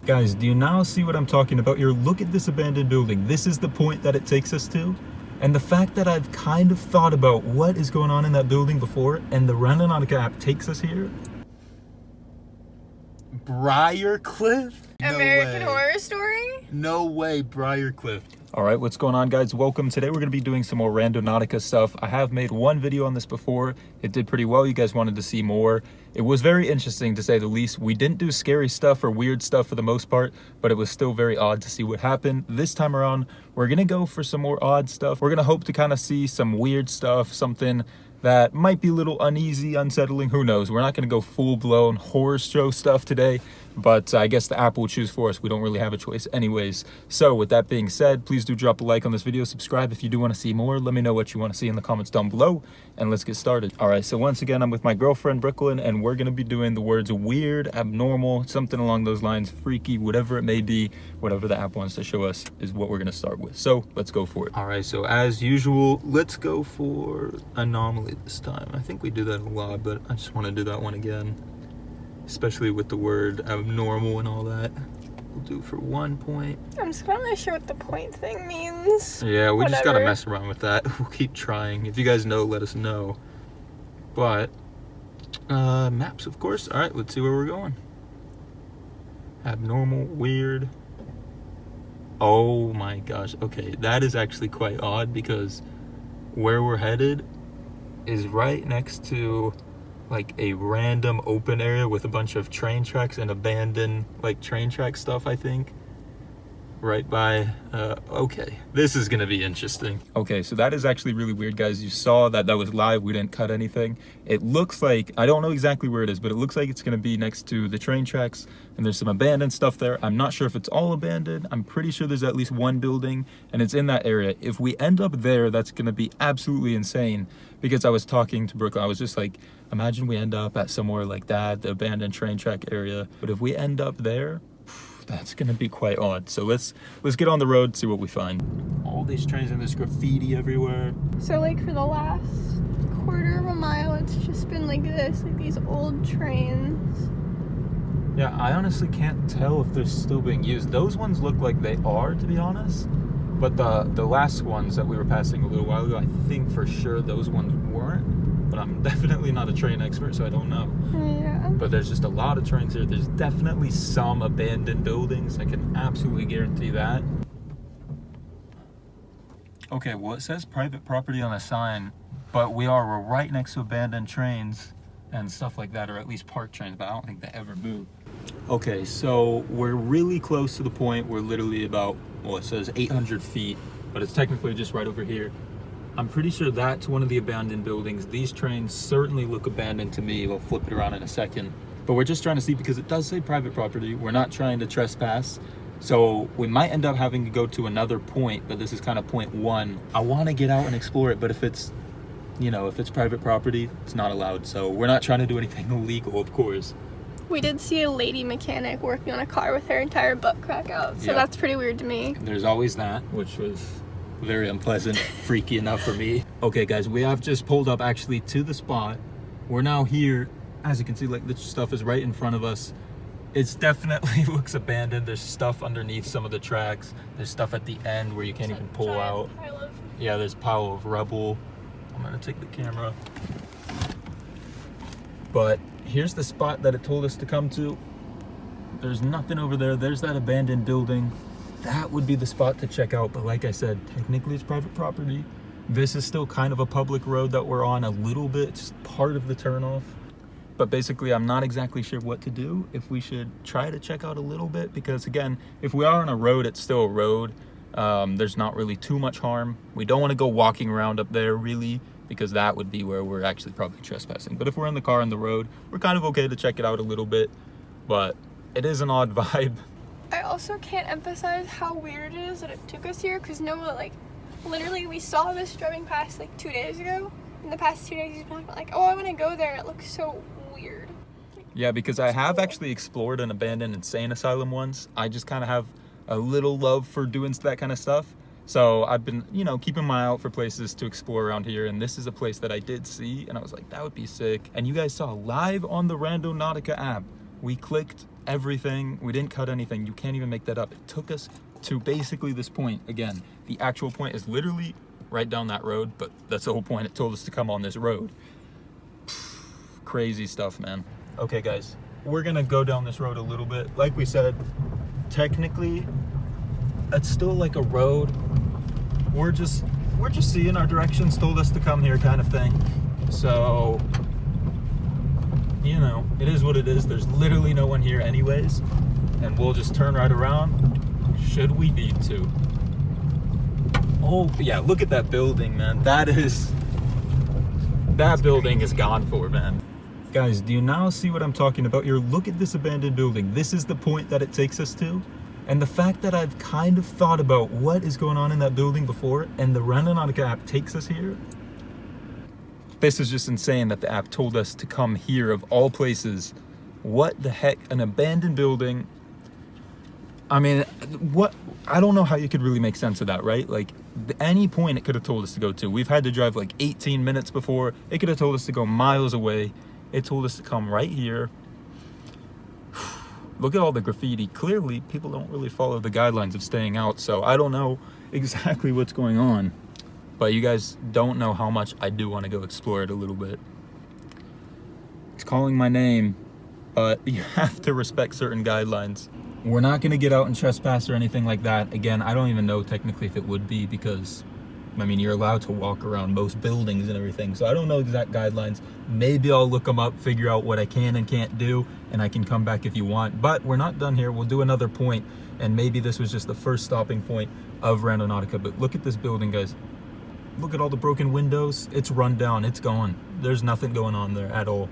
Guys, do you now see what I'm talking about here? Look at this abandoned building. This is the point that it takes us to. And the fact that I've kind of thought about what is going on in that building before, and the Randonautica app takes us here. Briarcliff? American Horror Story? No way, Briarcliff. All right, what's going on, guys? Welcome. Today we're going to be doing some more Randonautica stuff. I have made one video on this before. It did pretty well. You guys wanted to see more. It was very interesting, to say the least. We didn't do scary stuff or weird stuff for the most part, but it was still very odd to see what happened. This time around, we're going to go for some more odd stuff. We're going to hope to kind of see some weird stuff, something that might be a little uneasy, unsettling, who knows. We're not going to go full-blown horror show stuff today, but I guess the app will choose for us. We don't really have a choice anyways. So with that being said, please do drop a like on this video, subscribe if you do want to see more. Let me know what you want to see in the comments down below, and let's get started. All right, so once again, I'm with my girlfriend, Brooklyn, and we're going to be doing the words weird, abnormal, something along those lines, freaky, whatever it may be, whatever the app wants to show us is what we're going to start with. So let's go for it. All right, so as usual, let's go for anomaly this time. I think we do that a lot, but I just want to do that one again, especially with the word abnormal and all that. We'll do for 1 point. I'm still not sure what the point thing means. Yeah, we just gotta mess around with that. We'll keep trying. If you guys know, let us know. But maps, of course. All right, let's see where we're going. Abnormal, weird. Oh my gosh. Okay, that is actually quite odd, because where we're headed is right next to like a random open area with a bunch of train tracks and abandoned like train track stuff, I think, right by okay, this is gonna be interesting. Okay, so that is actually really weird, guys. You saw that was live. We didn't cut anything. It looks like, I don't know exactly where it is, but it looks like it's gonna be next to the train tracks, and there's some abandoned stuff there. I'm not sure if it's all abandoned. I'm pretty sure there's at least one building, and it's in that area. If we end up there, that's gonna be absolutely insane, because I was talking to Brooklyn. I was just like, imagine we end up at somewhere like that, the abandoned train track area. But if we end up there, that's gonna be quite odd. So let's get on the road, see what we find. All these trains and there's graffiti everywhere. So like for the last quarter of a mile, it's just been like this, like these old trains. Yeah, I honestly can't tell if they're still being used. Those ones look like they are, to be honest. But the last ones that we were passing a little while ago, I think for sure those ones weren't. But I'm definitely not a train expert, so I don't know. Yeah. But there's just a lot of trains here. There's definitely some abandoned buildings. I can absolutely guarantee that. Okay, well, it says private property on the sign, but we're right next to abandoned trains and stuff like that, or at least parked trains, but I don't think they ever move. Okay, so we're really close to the point. We're literally about, well, it says 800 feet, but it's technically just right over here. I'm pretty sure that's one of the abandoned buildings. These trains certainly look abandoned to me. We'll flip it around in a second. But we're just trying to see, because it does say private property. We're not trying to trespass. So we might end up having to go to another point, but this is kind of point one. I want to get out and explore it, but if it's, you know, if it's private property, it's not allowed. So we're not trying to do anything illegal, of course. We did see a lady mechanic working on a car with her entire butt crack out. So that's pretty weird to me. There's always that, which was very unpleasant, freaky enough for me. Okay, guys, we have just pulled up actually to the spot. We're now here. As you can see, like, the stuff is right in front of us. It's definitely looks abandoned. There's stuff underneath some of the tracks. There's stuff at the end where you can't even pull out. Yeah, there's a pile of rubble. I'm gonna take the camera. But here's the spot that it told us to come to. There's nothing over there. There's that abandoned building. That would be the spot to check out, but like I said, technically it's private property. This is still kind of a public road that we're on a little bit, just part of the turnoff. But basically, I'm not exactly sure what to do, if we should try to check out a little bit, because again, if we are on a road, it's still a road. There's not really too much harm. We don't want to go walking around up there, really, because that would be where we're actually probably trespassing. But if we're in the car on the road, we're kind of okay to check it out a little bit, but it is an odd vibe. I also can't emphasize how weird it is that it took us here, because Noah, like, literally we saw this driving past like 2 days ago. In the past 2 days, he's been like, oh, I want to go there. It looks so weird. Like, yeah, because I have actually explored an abandoned insane asylum once. I just kind of have a little love for doing that kind of stuff. So I've been, you know, keeping my eye out for places to explore around here. And this is a place that I did see, and I was like, that would be sick. And you guys saw live on the Randonautica app. We clicked everything. We didn't cut anything. You can't even make that up. It took us to basically this point. Again, the actual point is literally right down that road, but that's the whole point. It told us to come on this road. Crazy stuff, man. Okay, guys, we're gonna go down this road a little bit. Like we said, technically, it's still like a road. We're just seeing our directions told us to come here kind of thing. So, you know, it is what it is. There's literally no one here anyways. And we'll just turn right around should we need to. Oh, yeah, look at that building, man. That building is gone for, man. Guys, do you now see what I'm talking about here? Look at this abandoned building. This is the point that it takes us to. And the fact that I've kind of thought about what is going on in that building before, and the Randonautica app takes us here. This is just insane that the app told us to come here of all places. What the heck? An abandoned building. I mean, what? I don't know how you could really make sense of that, right? Like, any point it could have told us to go to. We've had to drive like 18 minutes before. It could have told us to go miles away. It told us to come right here. Look at all the graffiti. Clearly, people don't really follow the guidelines of staying out, so I don't know exactly what's going on. But you guys don't know how much I do want to go explore it a little bit. It's calling my name, but you have to respect certain guidelines. We're not going to get out and trespass or anything like that. Again, I don't even know technically if it would be, because I mean, you're allowed to walk around most buildings and everything, so I don't know exact guidelines. Maybe I'll look them up, figure out what I can and can't do, and I can come back if you want. But we're not done here. We'll do another point, and maybe this was just the first stopping point of Randonautica. But look at this building, guys. Look at all the broken windows. It's run down. It's gone. There's nothing going on there at all.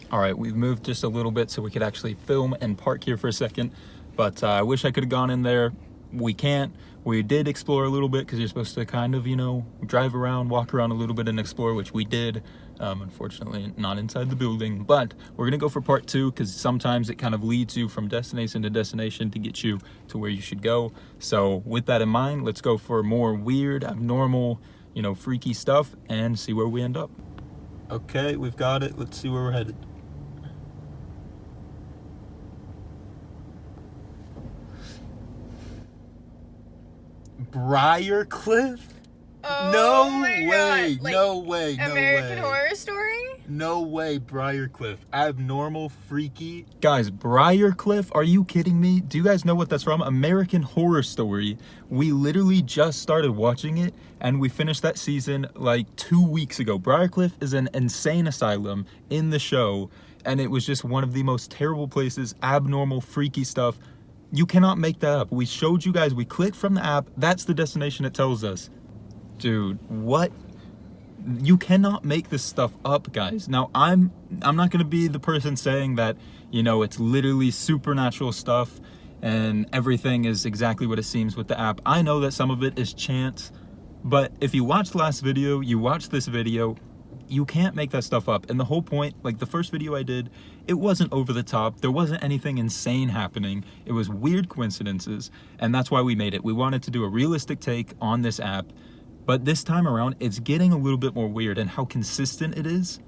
All right, we've moved just a little bit so we could actually film and park here for a second. But I wish I could have gone in there. We can't. We did explore a little bit because you're supposed to kind of, you know, drive around, walk around a little bit and explore, which we did. Unfortunately, not inside the building. But we're going to go for part 2 because sometimes it kind of leads you from destination to destination to get you to where you should go. So with that in mind, let's go for more weird, abnormal, you know, freaky stuff and see where we end up. Okay, we've got it. Let's see where we're headed. Briarcliff? Oh, no my way, God. Like, no way, no American way. Horror Story? No way, Briarcliff. Abnormal, freaky. Guys, Briarcliff? Are you kidding me? Do you guys know what that's from? American Horror Story. We literally just started watching it, and we finished that season like 2 weeks ago. Briarcliff is an insane asylum in the show, and it was just one of the most terrible places, abnormal, freaky stuff. You cannot make that up. We showed you guys, we clicked from the app, that's the destination it tells us. Dude, what? You cannot make this stuff up, guys. Now, I'm not gonna be the person saying that, you know, it's literally supernatural stuff and everything is exactly what it seems with the app. I know that some of it is chance, but if you watched the last video, you watched this video, you can't make that stuff up. And the whole point, like the first video I did, it wasn't over the top. There wasn't anything insane happening. It was weird coincidences, and that's why we made it. We wanted to do a realistic take on this app, but this time around, it's getting a little bit more weird, and how consistent it is,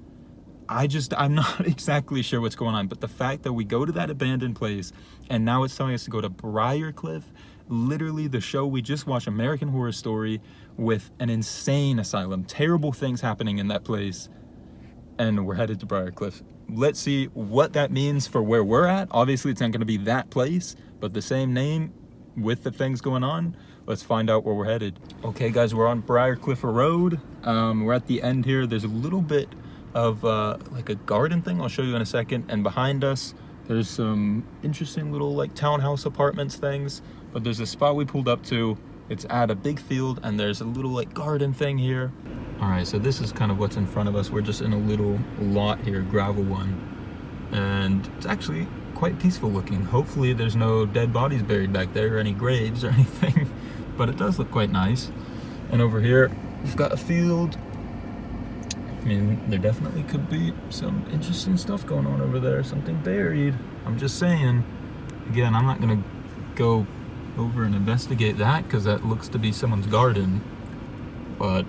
I'm not exactly sure what's going on. But the fact that we go to that abandoned place, and now it's telling us to go to Briarcliff, literally the show we just watched, American Horror Story, with an insane asylum, terrible things happening in that place, and we're headed to Briarcliff. Let's see what that means for where we're at. Obviously, it's not going to be that place, but the same name with the things going on. Let's find out where we're headed. Okay, guys, we're on Briarcliff Road. We're at the end here. There's a little bit of like a garden thing I'll show you in a second, and behind us there's some interesting little like townhouse apartments things, but there's a spot we pulled up to. It's at a big field, and there's a little like garden thing here. All right, so this is kind of what's in front of us. We're just in a little lot here, gravel one, and it's actually quite peaceful looking. Hopefully there's no dead bodies buried back there or any graves or anything, but it does look quite nice. And over here we've got a field. I mean, there definitely could be some interesting stuff going on over there, something buried. I'm just saying. Again, I'm not gonna go over and investigate that because that looks to be someone's garden, but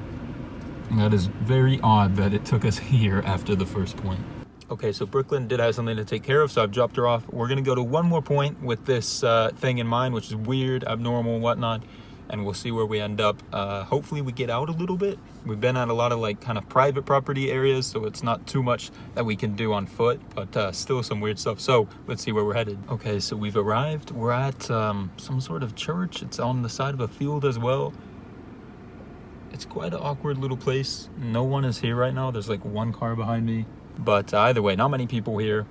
that is very odd that it took us here after the first point. Okay, so Brooklyn did have something to take care of, so I've dropped her off. We're gonna go to one more point with this thing in mind, which is weird, abnormal, whatnot, and we'll see where we end up. Hopefully we get out a little bit. We've been at a lot of like kind of private property areas, so it's not too much that we can do on foot, but still some weird stuff. So let's see where we're headed. Okay, so we've arrived. We're at some sort of church. It's on the side of a field as well. It's quite an awkward little place. No one is here right now. There's like one car behind me. But either way, not many people here.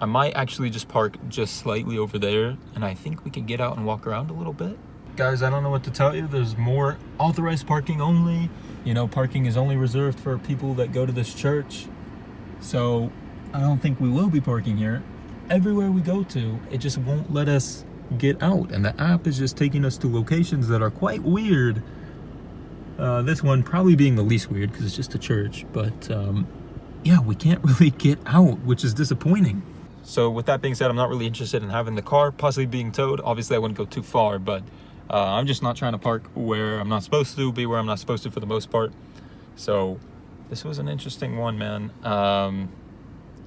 I might actually just park just slightly over there, and I think we can get out and walk around a little bit. Guys, I don't know what to tell you. There's more authorized parking only. You know, parking is only reserved for people that go to this church. So I don't think we will be parking here. Everywhere we go to, it just won't let us get out. And the app is just taking us to locations that are quite weird. This one probably being the least weird because it's just a church. But yeah, we can't really get out, which is disappointing. So with that being said, I'm not really interested in having the car possibly being towed. Obviously, I wouldn't go too far, but I'm just not trying to park where I'm not supposed to, be where I'm not supposed to for the most part. So this was an interesting one, man.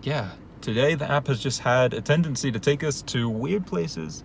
Yeah, today the app has just had a tendency to take us to weird places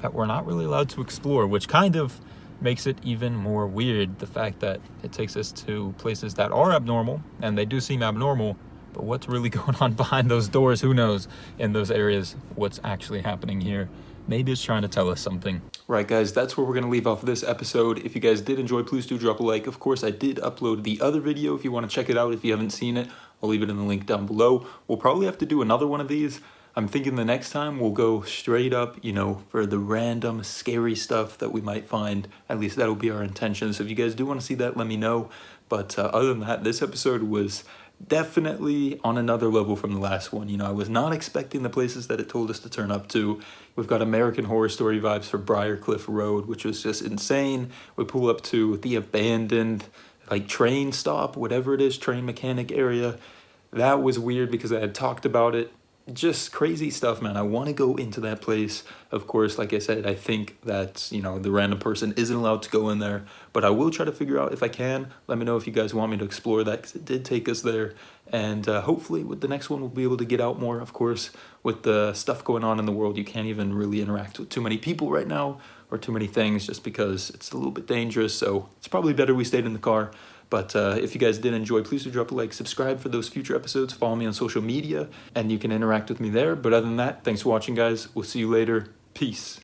that we're not really allowed to explore, which kind of makes it even more weird, the fact that it takes us to places that are abnormal, and they do seem abnormal, but what's really going on behind those doors, who knows, in those areas, what's actually happening here. Maybe it's trying to tell us something. Right, guys, that's where we're going to leave off this episode. If you guys did enjoy, please do drop a like. Of course, I did upload the other video if you want to check it out. If you haven't seen it, I'll leave it in the link down below. We'll probably have to do another one of these. I'm thinking the next time we'll go straight up, you know, for the random scary stuff that we might find. At least that'll be our intention. So if you guys do want to see that, let me know. But other than that, this episode was definitely on another level from the last one. You know, I was not expecting the places that it told us to turn up to. We've got American Horror Story vibes for Briarcliff Road, which was just insane. We pull up to the abandoned, like, train stop, whatever it is, train mechanic area. That was weird because I had talked about it. Just crazy stuff, man. I want to go into that place. Of course, like I said, I think that, you know, the random person isn't allowed to go in there, but I will try to figure out if I can. Let me know if you guys want me to explore that, because it did take us there. And hopefully with the next one, we'll be able to get out more. Of course, with the stuff going on in the world, you can't even really interact with too many people right now, or too many things, just because it's a little bit dangerous. So it's probably better we stayed in the car. But if you guys did enjoy, please do drop a like, subscribe for those future episodes, follow me on social media, and you can interact with me there. But other than that, thanks for watching, guys. We'll see you later. Peace.